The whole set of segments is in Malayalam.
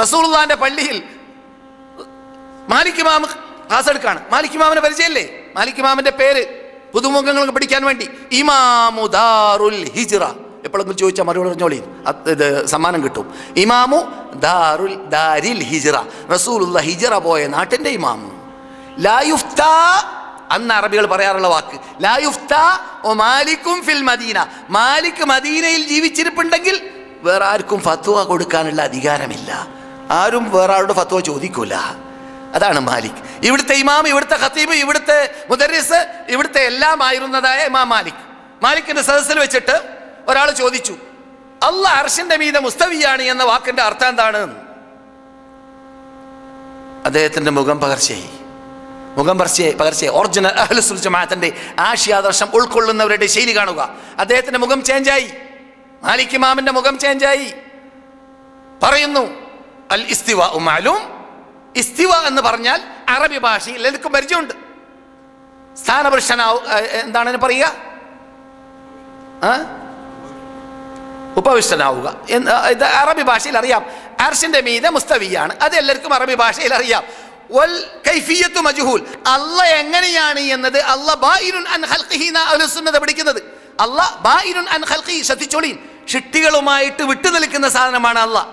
റസൂലുള്ളാഹിന്റെ പള്ളിയിൽ മാലിക് ഇമാം ക്ലാസ് എടുക്കാണ്. മാലിക് ഇമാമിനെ പരിചയല്ലേ? മാലിക് ഇമാമിന്റെ പേര് പുതുമുഖങ്ങൾക്ക് പഠിക്കാൻ വേണ്ടി ഇമാമു ദാറുൽ ഹിജ്റ. എപ്പോഴെങ്കിലും ചോദിച്ചാൽ മറുപടി പറഞ്ഞോളി, ഇത് സമ്മാനം കിട്ടും. ഇമാമു ദാരിൽ ഹിജ്റ, റസൂലുള്ളാഹി ഹിജ്റ പോയ നാട്ടിന്റെ ഇമാമു. ലാ യുഫ്താ, അന്ന് അറബികൾ പറയാറുള്ള വാക്ക് ലാ യുഫ്താ വ മാലിക്കും ഫിൽ മദീന. മാലിക് മദീനയിൽ ജീവിച്ചിരിപ്പുണ്ടെങ്കിൽ വേറെ ആർക്കും ഫത്വ കൊടുക്കാനുള്ള അധികാരമില്ല. ആരും വേറെ ആളുടെ ഫത്വ ചോദിക്കൂല. അതാണ് മാലിക്. ഇവിടുത്തെ ഇമാം, ഇവിടുത്തെ ഖത്തീബ്, ഇവിടുത്തെ മുദർരിസ്, ഇവിടുത്തെ എല്ലാം ആയിരുന്നതായ ഇമാം മാലിക്. മാലിക്കിന്റെ സദസ്സിൽ വെച്ചിട്ട് ഒരാൾ ചോദിച്ചു, അല്ലാഹ് അർശിന്റെ മീതെ മുസ്തവിയാണ് എന്ന വാക്കിന്റെ അർത്ഥം എന്താണ്? അദ്ദേഹത്തിന്റെ മുഖം പകർച്ചയായി. ഒറിജിനൽ അഹ്ലുസ് സുന്നത്ത് ജമാഅത്തിന്റെ ആശയാദർശം ഉൾക്കൊള്ളുന്നവരുടെ ശൈലി കാണുക. അദ്ദേഹത്തിന്റെ മുഖം ചേഞ്ചായി. മാലിക് ഇമാമിന്റെ മുഖം ചേഞ്ചായി. പറയുന്നു, അൽ ഇസ്തിവാ മഅലൂം. ഇസ്തിവ എന്ന് പറഞ്ഞാൽ അറബി ഭാഷയിൽ എല്ലാവർക്കും പരിചയമുണ്ട്. സ്ഥാനപുരുഷനാവുക, എന്താണ് പറയുക? ഉപവിഷ്ടനാവുക. ഇത് അറബി ഭാഷയിൽ അറിയാം. അർശിന്റെ മീതെ മുസ്തവിയാണ്, അത് എല്ലാവർക്കും അറബി ഭാഷയിൽ അറിയാം. വൽ കൈഫിയത്തു മജ്ഹൂൽ. അല്ലാഹ് എങ്ങനെയാണ് എന്നത് അല്ലാഹ് ബായിനുൻ അൻ ഖൽഖിഹി അഹ്ലുസ് സുന്നത്ത് പഠിക്കുന്നത്. അല്ലാഹ് ബായിനുൻ അൻ ഖൽഖി, ശ്രദ്ധിച്ചോളി, സൃഷ്ടികളുമായിട്ട് വിട്ടു നിൽക്കുന്ന സാധനമാണ് അല്ലാഹ്.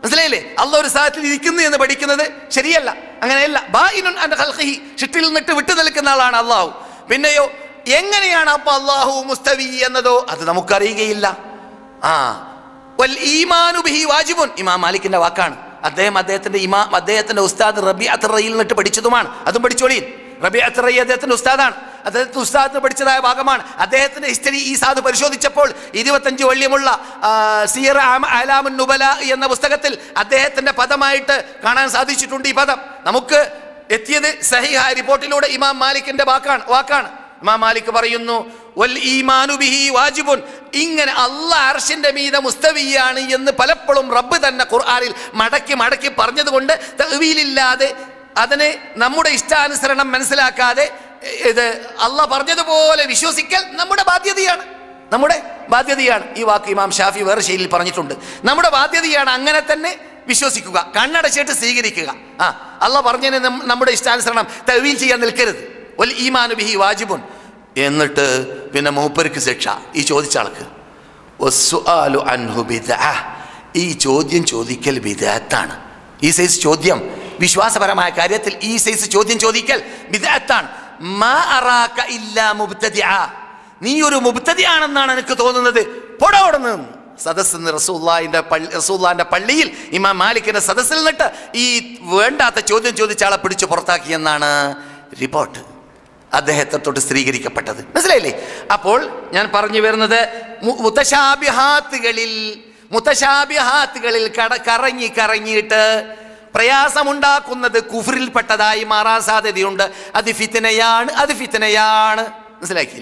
മനസ്സിലായില്ലേ? അല്ലാഹ് ഒരു സാധനത്തിൽ ഇരിക്കുന്നു എന്ന് പഠിക്കുന്നത് ശരിയല്ല, അങ്ങനെയല്ല. ബായിനുൻ അൻ ഖൽഖിഹി, സൃഷ്ടിയിൽ നിന്നിട്ട് വിട്ടു നിൽക്കുന്ന ആളാണ് അല്ലാഹു. പിന്നെയോ എങ്ങനെയാണ് അപ്പൊ അല്ലാഹു മുസ്തവി എന്നതോ അത് നമുക്കറിയുകയില്ല. വൽ ഈമാനു ബിഹി വാജിബുൻ. ഇമാം മാലിക്കിന്റെ വാക്കാണ്. അദ്ദേഹത്തിന്റെ ഉസ്താദ് റബീഅത്ത് റയ്യിൽ നിന്നിട്ട് പഠിച്ചതുമാണ്. അതും പഠിച്ചോളി. റബീഅത്ത് റയ്യ് അദ്ദേഹത്തിന്റെ ഉസ്താദാണ്. അദ്ദേഹത്തിന്റെ ഉസ്താദിന് പഠിച്ചതായ ഭാഗമാണ്. അദ്ദേഹത്തിന്റെ ഹിസ്റ്ററി ഈ സാധു പരിശോധിച്ചപ്പോൾ 25 വള്ളിയുമുള്ള സിയർ അലാമുൻ നുബല എന്ന പുസ്തകത്തിൽ അദ്ദേഹത്തിന്റെ പദമായിട്ട് കാണാൻ സാധിച്ചിട്ടുണ്ട്. ഈ പദം നമുക്ക് എത്തിയത് സഹീഹ റിപ്പോർട്ടിലൂടെ ഇമാം മാലിക്കിന്റെ വാക്കാണ്. ഇമാം മാലിക് പറയുന്നു, വൽ ഈമാനു ബിഹി വാജിബുൻ. ഇങ്ങനെ അല്ലാഹ് അർശിന്റെ മീതെ മുസ്തവിയാണ് എന്ന് പലപ്പോഴും റബ്ബ് തന്നെ ഖുർആനിൽ മടക്കി പറഞ്ഞതുകൊണ്ട് തഅ്വീലില്ലാതെ അതിനെ നമ്മുടെ ഇഷ്ടാനുസരണം മനസ്സിലാക്കാതെ ഇത് അല്ലാഹ് പറഞ്ഞതുപോലെ വിശ്വസിക്കൽ നമ്മുടെ ബാധ്യതയാണ്. ഈ വാക്ക് ഇമാം ഷാഫി വേറെ ശൈലിയിൽ പറഞ്ഞിട്ടുണ്ട്. നമ്മുടെ ബാധ്യതയാണ് അങ്ങനെ തന്നെ വിശ്വസിക്കുക, കണ്ണടച്ചിട്ട് സ്വീകരിക്കുക. അല്ലാഹ് പറഞ്ഞതിനെ നമ്മുടെ ഇഷ്ടാനുസരണം തഅ്വീൽ ചെയ്യാൻ നിൽക്കരുത്. വൽ ഈമാനു ബിഹി വാജിബുൻ. എന്നിട്ട് പിന്നെ മൂപ്പർക്ക് ശിക്ഷ ഈ ചോദിച്ച ആൾക്ക്. വസ്സുആലു അൻഹു ബിദ്അ. ഈ ചോദ്യം ചോദിക്കൽ ബിദ്അത്താണ്. ഈ സൈസ് ചോദ്യം, വിശ്വാസപരമായ കാര്യത്തിൽ ഈ സൈസ് ചോദ്യം ചോദിക്കൽ ബിദ്അത്താണ്. മാ അറാക ഇല്ലാ മുബ്തദിഅ. നീ ഒരു മുബ്തദിആണെന്നാണ് എനിക്ക് തോന്നുന്നത്, പൊടോടുന്നു. സദസ്സിൽ റസൂലുള്ളാഹിന്റെ പള്ളിയിൽ ഇമാം മാലിക്കിന്റെ സദസ്സിൽ നിന്നിട്ട് ഈ വേണ്ടാത്ത ചോദ്യം ചോദിച്ച ആളെ പിടിച്ച് പുറത്താക്കിയെന്നാണ് റിപ്പോർട്ട്. അദ്ദേഹത്തെ തൊട്ട് സ്ഥിരീകരിക്കപ്പെട്ടത്. മനസ്സിലായില്ലേ? അപ്പോൾ ഞാൻ പറഞ്ഞു വരുന്നത്, മുതശാബിഹാത്തുകളിൽ കറങ്ങിയിട്ട് പ്രയാസമുണ്ടാക്കുന്നത് കുഫ്രിൽപ്പെട്ടതായി മാറാൻ സാധ്യതയുണ്ട്. അത് ഫിത്നയാണ്. മനസ്സിലാക്കി?